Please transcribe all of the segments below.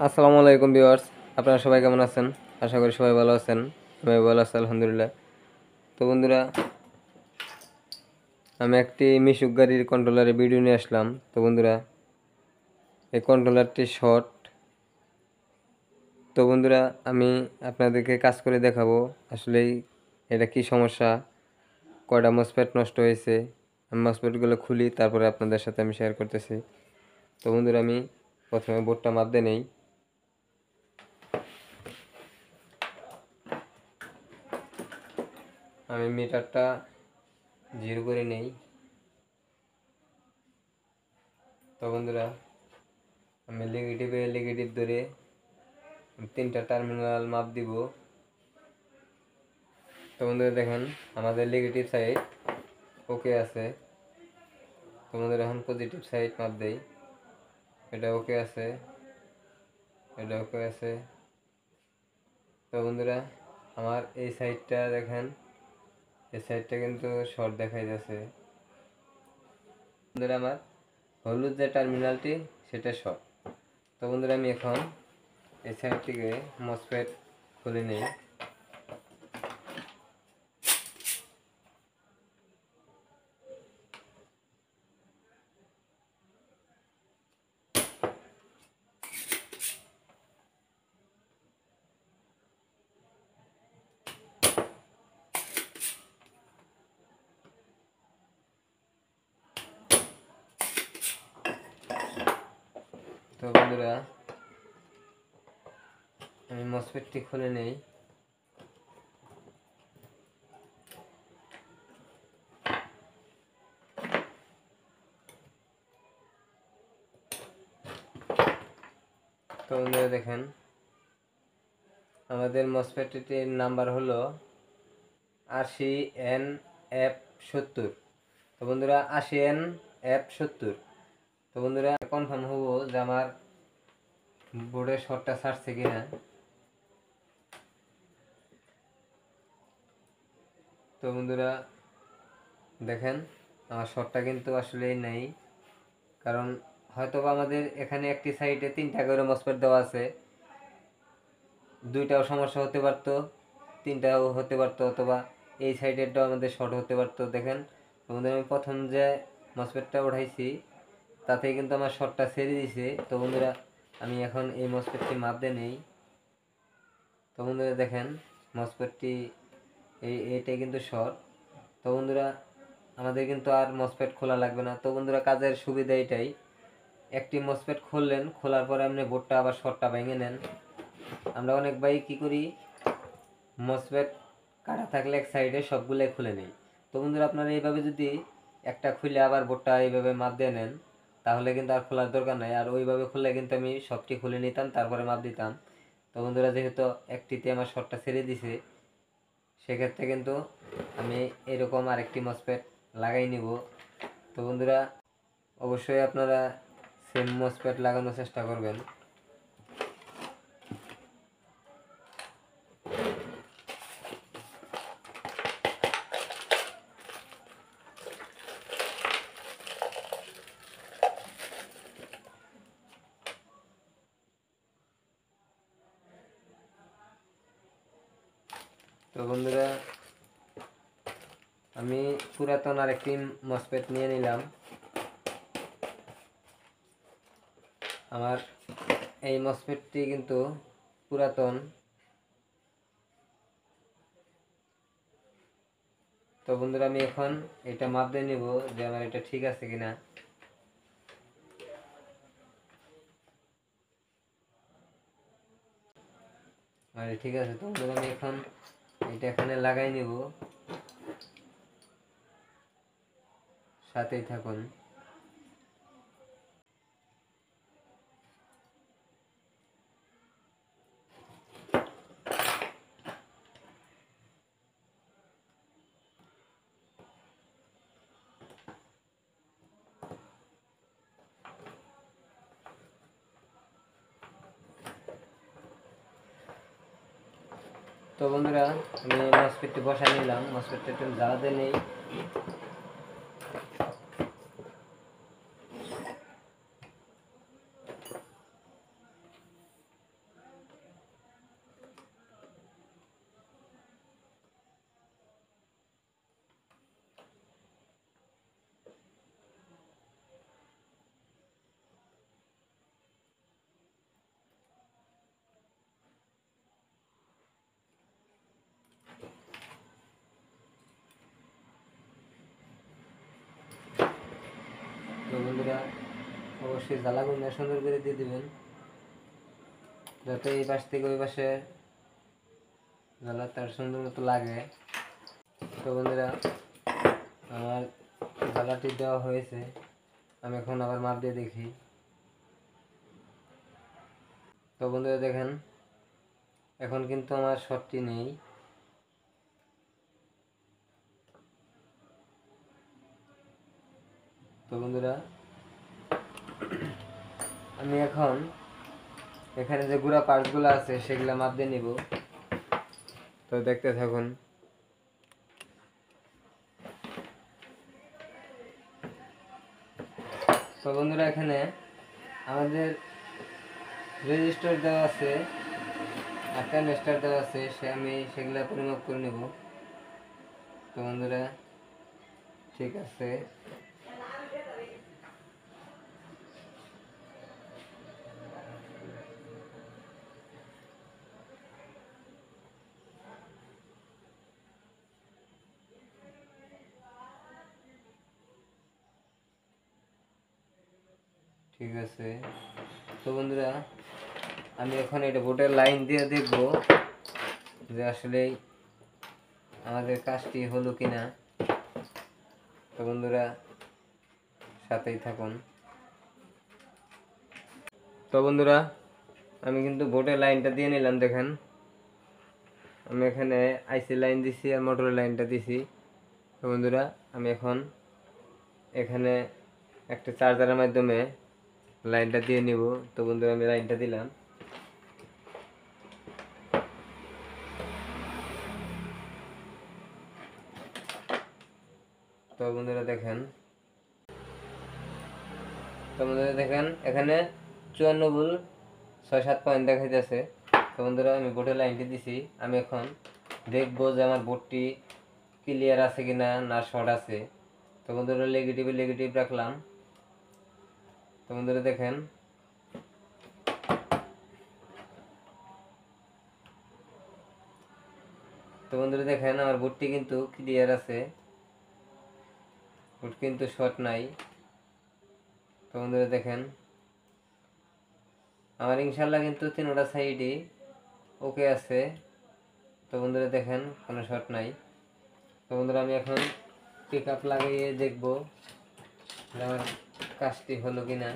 আসসালামু আলাইকুম ভিউয়ার্স, আপনারা সবাই কেমন আছেন? আশা করি সবাই ভালো আছেন। আমি ভালো আছি আলহামদুলিল্লাহ। তো বন্ধুরা, আমি একটি মিশুক গাড়ির কন্ট্রোলারের ভিডিও নিয়ে আসলাম। তো বন্ধুরা, এই কন্ট্রোলারটি শর্ট। তো বন্ধুরা, আমি আপনাদেরকে কাজ করে দেখাবো আসলেই এটা কি সমস্যা, কয়টা মসফেট নষ্ট হয়েছে। আমি মসফেটগুলো খুলি, তারপরে আপনাদের সাথে আমি শেয়ার করতেছি। তো বন্ধুরা, আমি প্রথমে বোর্ডটা মাপ দিয়ে নেই। আমি মিটারটা 0 করে নেই। তো বন্ধুরা, আমি নেগেটিভ ধরে 3টা টার্মিনাল মাপ দিব। তো বন্ধুরা দেখেন, আমাদের নেগেটিভ সাইড ওকে আছে। তো বন্ধুরা, এখন পজিটিভ সাইড মাপ দেই। এটা ওকে আছে, এটা ওকে আছে। তো বন্ধুরা, আমার এই সাইডটা দেখেন, এই সাইডটা কিন্তু শর্ট দেখাই যাচ্ছে। বন্ধুরা, আমার হলুদ যে টার্মিনালটি সেটা শর্ট। তো বন্ধুরা, আমি এখন এই সাইড থেকে মসফেট খুলে নিই। তো বন্ধুরা, আমি মসফেটটি খুলে নেই। তো বন্ধুরা দেখেন, আমাদের মসফেটটির নাম্বার হলো 80NF70। তো বন্ধুরা, 80NF70। তো বন্ধুরা, কনফার্ম হবো যে আমার বোর্ডের শর্টটা ছাড়ছে কিনা। তো বন্ধুরা দেখেন, আমার শর্টটা কিন্তু আসলেই নেই। কারণ হয়তোবা আমাদের এখানে একটি সাইডে 3টা করে মসফেট দেওয়া আছে, 2টাও সমস্যা হতে পারতো, 3টাও হতে পারতো, অথবা এই সাইডেরটাও আমাদের শর্ট হতে পারতো। দেখেন বন্ধুরা, আমি প্রথম যে মসফেটটা উঠাইছি তাতে কিন্তু আমার শর্টটা ছেড়ে দিছে। তো বন্ধুরা, আমি এখন এই মসফেটটি মাপ দিয়ে নেই। তো বন্ধুরা দেখেন, মসফেটটি এইটাই কিন্তু শর্ট। তো বন্ধুরা, আমাদের কিন্তু আর মসফেট খোলা লাগবে না। তো বন্ধুরা, কাজের সুবিধা এটাই, একটি মসফেট খুললেন, খোলার পরে আপনি বোর্ডটা আবার শর্টটা ভেঙে নেন। আমরা অনেক ভাই কি করি, মসফেট কাটা থাকলে এক সাইডে সবগুলোই খুলে নেই। তো বন্ধুরা, আপনারা এইভাবে যদি একটা খুলে আবার বোর্ডটা এইভাবে মাপ দিয়ে নেন, তাহলে কিন্তু আর খোলার দরকার নাই। আর ওইভাবে খুললে কিন্তু আমি সবটি খুলে নিতাম, তারপরে মাপ দিতাম। তো বন্ধুরা, যেহেতু একটিতে আমার শর্টটা ছেড়ে দিছে, সেক্ষেত্রে কিন্তু আমি এরকম আরেকটি মসফেট লাগাই নিব। তো বন্ধুরা, অবশ্যই আপনারা সেম মসফেট লাগানোর চেষ্টা করবেন। তো বন্ধুরা, আমি পুরাতন আরেকটি মসফেট নিয়ে নিলাম। আমার এই মসফেটটি কিন্তু পুরাতন। তো বন্ধুরা, আমি এখন এটা মাপ দিয়ে নিব যে আমার এটা ঠিক আছে কিনা। আর ঠিক আছে। তো বন্ধুরা, আমি এখন এটা এখানে লাগাই নিব, সাথেই থাকুন। তো বন্ধুরা, আমি মসফেটটি বসাই নিলাম, মসফেটটা একটু জ্বালাতে নেই। অবশ্যই জ্বালাগুলো সুন্দর করে দিয়ে দিবেন, যাতে এই পাশ থেকে ওই পাশে জ্বালা তার সুন্দর মতো লাগে। তো বন্ধুরা, আমার জ্বালাটি দেওয়া হয়েছে, আমি এখন আবার মাপ দিয়ে দেখি। তো বন্ধুরা দেখেন, এখন কিন্তু আমার শর্টটি নেই। তো বন্ধুরা, আমি এখন এখানে যে গুঁড়া পার্টসগুলো আছে সেগুলো মাপ দিয়ে নিব। তো দেখতে থাকুন। তো বন্ধুরা, এখানে আমাদের রেজিস্টার দেওয়া আছে, একটা নেস্টার দেওয়া আছে, আমি সেগুলো পরিমাপ করে নেব। তো বন্ধুরা, ঠিক আছে। ঠিক আছে। তো বন্ধুরা, আমি এখন এটা বোর্ডের লাইন দিয়ে দেখব যে আসলে আমাদের কাজটি হলো কিনা। তো বন্ধুরা, সাথেই থাকুন। তো বন্ধুরা, আমি কিন্তু বোর্ডের লাইনটা দিয়ে নিলাম। দেখেন, আমি এখানে আইসি লাইন দিছি আর মোটরের লাইনটা দিছি। তো বন্ধুরা, আমি এখন এখানে একটা চার্জারের মাধ্যমে লাইনটা দিয়ে নিব। তো বন্ধুরা, আমি লাইনটা দিলাম। তো বন্ধুরা দেখেন, এখানে 54 ভুল 6-7 পয়েন্ট দেখাইতেছে। তো বন্ধুরা, আমি বোর্ডের লাইনটি দিছি। আমি এখন দেখবো যে আমার বোর্ডটি ক্লিয়ার আছে কিনা, না শর্ট আছে। তো বন্ধুরা, নেগেটিভ রাখলাম। তো বন্ধুরা দেখেন, আমার বোর্ডটি কিন্তু ক্লিয়ার আছে, বোর্ড কিন্তু শর্ট নাই। তো বন্ধুরা দেখেন, আমার ইনশাল্লাহ কিন্তু তিনটা সাইডই ওকে আছে। তো বন্ধুরা দেখেন, কোনো শর্ট নাই। তো বন্ধুরা, আমি এখন পিক আপ লাগিয়ে দেখবো যে আমার কাজটি হলো কিনা।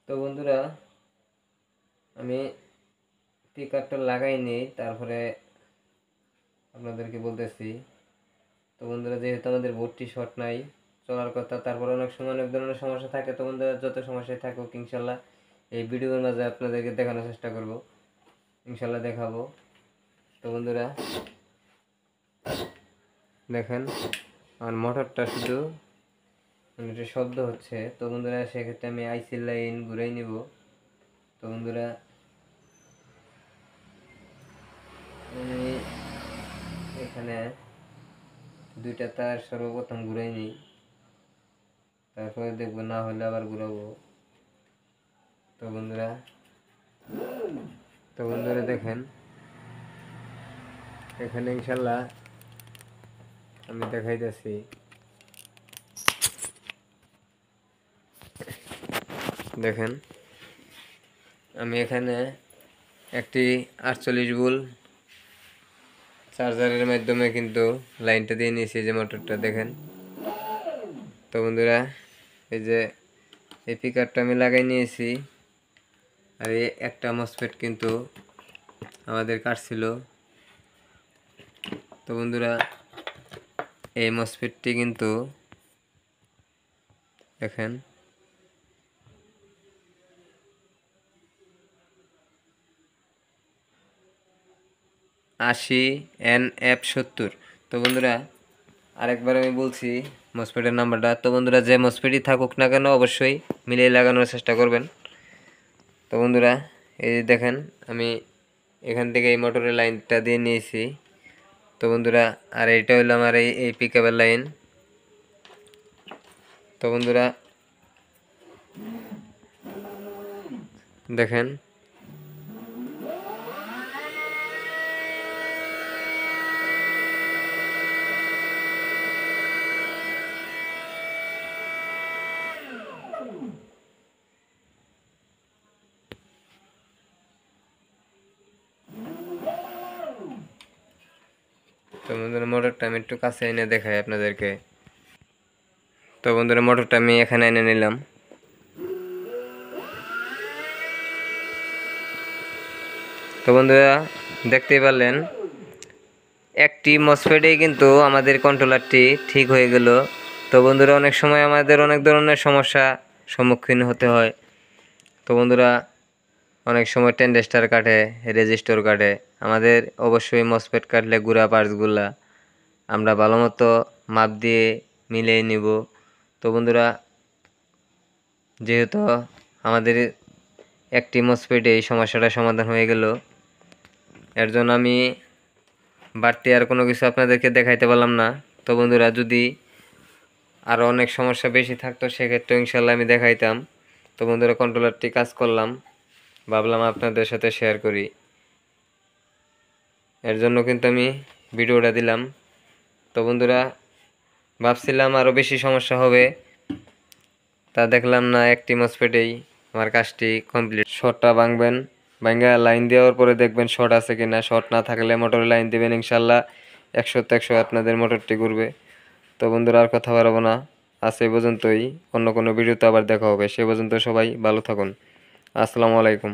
তো বন্ধুরা, আমি পিক আপটা লাগাইনি, তারপরে আপনাদেরকে বলতেছি। তো বন্ধুরা, যেহেতু আমাদের বোর্ডটি শর্ট নাই, চলার কথা, তারপর অনেক সময় অনেক ধরনের সমস্যা থাকে। তো বন্ধুরা, যত সমস্যায় থাকুক ইনশাল্লাহ এই ভিডিওর মাঝে আপনাদেরকে দেখানোর চেষ্টা করব, ইনশাল্লাহ দেখাবো। তো বন্ধুরা দেখেন, আমার মোটরটা শুধু একটা শব্দ হচ্ছে। তো বন্ধুরা, সেক্ষেত্রে আমি আইসি লাইন ঘুরাই নিব। তো বন্ধুরা, আমি এখানে দুইটা তার সর্বপ্রথম ঘুরাই নিই, তারপরে দেখবো না হলে আবার ঘুরাবো। তো বন্ধুরা, দেখেন, এখানে ইনশাল্লাহ আমি দেখাইতেছি। দেখেন, আমি এখানে একটি 48 ভোল্ট চার্জারের মাধ্যমে কিন্তু লাইনটা দিয়ে নিয়েছি, যে মোটরটা দেখেন। তো বন্ধুরা, এই যে এই পিকারটা আমি লাগাই নিয়েছি, আর এই একটা মসফেট কিন্তু আমাদের কাটছিল। তো বন্ধুরা, এই মসফেটটি কিন্তু দেখেন, 80NF70। তো বন্ধুরা আরেকবার আমি বলছি মসফেটের নাম্বারটা। তো বন্ধুরা যে মসফেটই থাকুক না কেন অবশ্যই মিলিয়ে লাগানোর চেষ্টা করবেন। তো বন্ধুরা এই যে দেখেন আমি এখান থেকে এই মোটরের লাইনটা দিয়ে নিয়েছি। তো বন্ধুরা আর এইটা হলো আমার এই পিকআপের লাইন। তো বন্ধুরা দেখেন তো বন্ধুরা মোটরটা আমি একটু কাছে এনে দেখাই আপনাদেরকে। তো বন্ধুরা মোটরটা আমি এখানে এনে নিলাম। তো বন্ধুরা দেখতেই পারলেন একটি মসফেটেই কিন্তু আমাদের কন্ট্রোলারটি ঠিক হয়ে গেল। তো বন্ধুরা অনেক সময় আমাদের অনেক ধরনের সমস্যা সম্মুখীন হতে হয়। তো বন্ধুরা অনেক সময় টেন্ডেস্টার কাটে, রেজিস্টর কাটে। আমাদের অবশ্যই মসফেট কাটলে গুঁড়া পার্টসগুলা আমরা ভালো মতো মাপ দিয়ে মিলিয়ে নিব। তো বন্ধুরা যেহেতু আমাদের একটি মসফেটে এই সমস্যাটা সমাধান হয়ে গেল, এর জন্য আমি বাড়তি আর কোনো কিছু আপনাদেরকে দেখাইতে পারলাম না। তো বন্ধুরা যদি আরও অনেক সমস্যা বেশি থাকতো সেক্ষেত্রে ইনশাল্লাহ আমি দেখাইতাম। তো বন্ধুরা কন্ট্রোলারটি কাজ করলাম, ভাবলাম আপনাদের সাথে শেয়ার করি, এর জন্য কিন্তু আমি ভিডিওটা দিলাম। তো বন্ধুরা ভাবছিলাম আরও বেশি সমস্যা হবে, তা দেখলাম না একটি মসফেটেই আমার কাজটি কমপ্লিট। শর্টটা ভাঙবেন, ভাঙ্গা লাইন দেওয়ার পরে দেখবেন শর্ট আছে কিনা। শর্ট না থাকলে মোটরে লাইন দিবেন, ইনশাল্লাহ 100-100 আপনাদের মোটরটি ঘুরবে। তো বন্ধুরা আর কথা বাড়াবো না, আজ এই পর্যন্তই। অন্য কোনো ভিডিওতে আবার দেখা হবে, সে পর্যন্ত সবাই ভালো থাকুন। আসসালামু আলাইকুম।